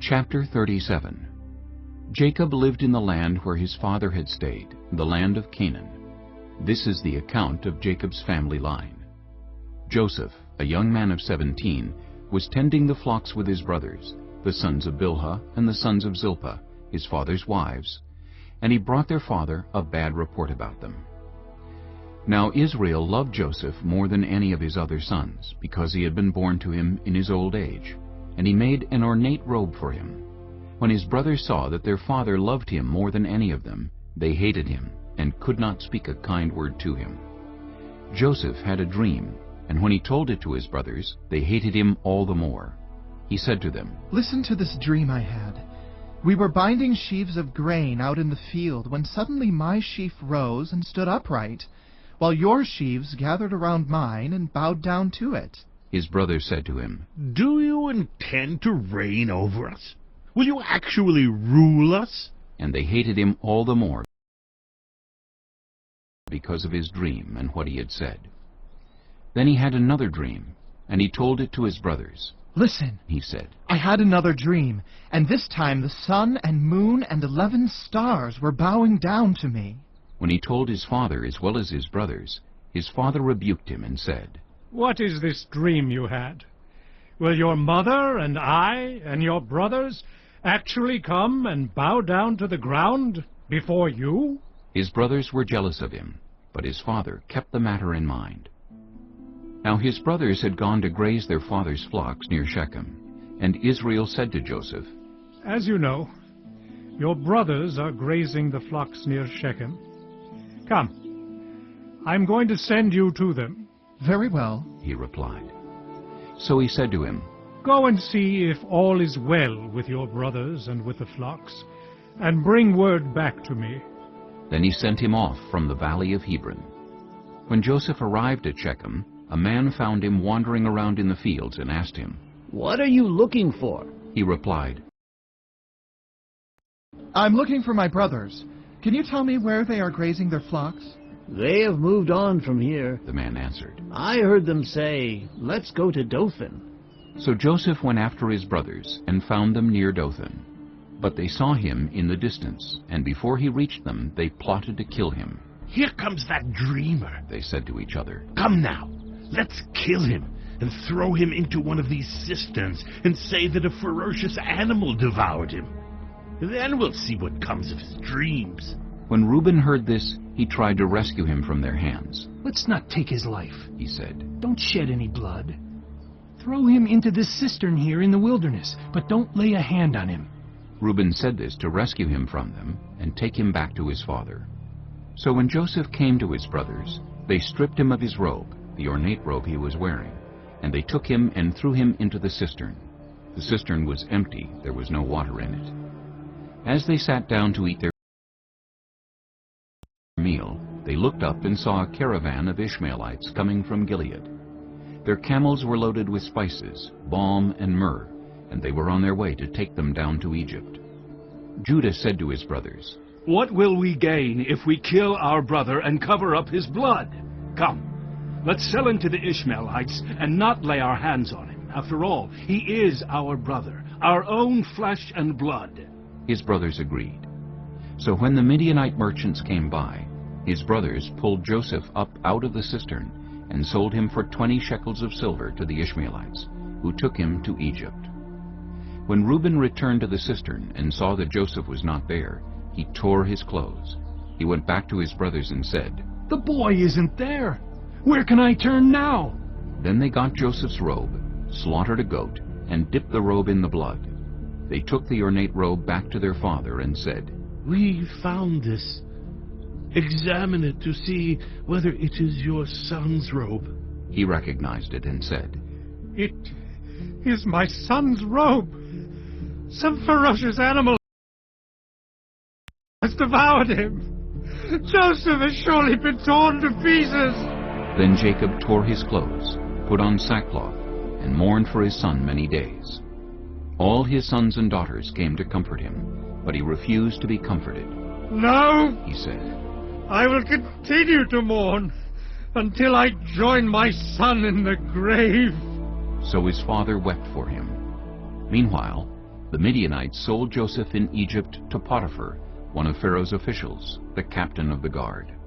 Chapter 37. Jacob lived in the land where his father had stayed, the land of Canaan. This is the account of Jacob's family line. Joseph, a young man of 17, was tending the flocks with his brothers, the sons of Bilhah and the sons of Zilpah, his father's wives, and he brought their father a bad report about them. Now Israel loved Joseph more than any of his other sons, because he had been born to him in his old age, and he made an ornate robe for him. When his brothers saw that their father loved him more than any of them, they hated him, and could not speak a kind word to him. Joseph had a dream, and when he told it to his brothers, they hated him all the more. He said to them, "Listen to this dream I had. We were binding sheaves of grain out in the field when suddenly my sheaf rose and stood upright, while your sheaves gathered around mine and bowed down to it." His brothers said to him, "Do you intend to reign over us? Will you actually rule us?" And they hated him all the more because of his dream and what he had said. Then he had another dream, and he told it to his brothers. "Listen," he said, "I had another dream, and this time the sun and moon and 11 stars were bowing down to me." When he told his father as well as his brothers, his father rebuked him and said, "What is this dream you had? Will your mother and I and your brothers actually come and bow down to the ground before you?" His brothers were jealous of him, but his father kept the matter in mind. Now his brothers had gone to graze their father's flocks near Shechem, and Israel said to Joseph, "As you know, your brothers are grazing the flocks near Shechem. Come, I'm going to send you to them." "Very well," he replied. So he said to him, "Go and see if all is well with your brothers and with the flocks, and bring word back to me." Then he sent him off from the valley of Hebron. When Joseph arrived at Shechem, a man found him wandering around in the fields and asked him, "What are you looking for?" He replied, "I'm looking for my brothers. Can you tell me where they are grazing their flocks?" "They have moved on from here. the man answered. I heard them say, 'Let's go to Dothan.'" So Joseph went after his brothers and found them near Dothan. But they saw him in the distance, and before he reached them, they plotted to kill him. "Here comes that dreamer," They said to each other. "Come now, let's kill him and throw him into one of these cisterns and say that a ferocious animal devoured him. Then we'll see what comes of his dreams." When Reuben heard this, he tried to rescue him from their hands. "Let's not take his life. He said, Don't shed any blood. Throw him into this cistern here in the wilderness, but don't lay a hand on him." Reuben said this to rescue him from them and take him back to his father. So when Joseph came to his brothers, they stripped him of his robe, the ornate robe he was wearing, and they took him and threw him into the cistern. The cistern was empty, there was no water in it. As they sat down to eat their meal, they looked up and saw a caravan of Ishmaelites coming from Gilead. Their camels were loaded with spices, balm and myrrh, and they were on their way to take them down to Egypt. Judah said to his brothers, "What will we gain if we kill our brother and cover up his blood? Come, let's sell him to the Ishmaelites and not lay our hands on him. After all, he is our brother, our own flesh and blood." His brothers agreed. So when the Midianite merchants came by, his brothers pulled Joseph up out of the cistern and sold him for 20 shekels of silver to the Ishmaelites, who took him to Egypt. When Reuben returned to the cistern and saw that Joseph was not there, he tore his clothes. He went back to his brothers and said, "The boy isn't there. Where can I turn now?" Then they got Joseph's robe, slaughtered a goat, and dipped the robe in the blood. They took the ornate robe back to their father and said, "We found this. Examine it to see whether it is your son's robe." He recognized it and said, "It is my son's robe. Some ferocious animal has devoured him. Joseph has surely been torn to pieces." Then Jacob tore his clothes, put on sackcloth, and mourned for his son many days. All his sons and daughters came to comfort him, but he refused to be comforted. "No, He said, I will continue to mourn until I join my son in the grave." So his father wept for him. Meanwhile, The Midianites sold Joseph in Egypt to Potiphar, one of Pharaoh's officials, the captain of the guard.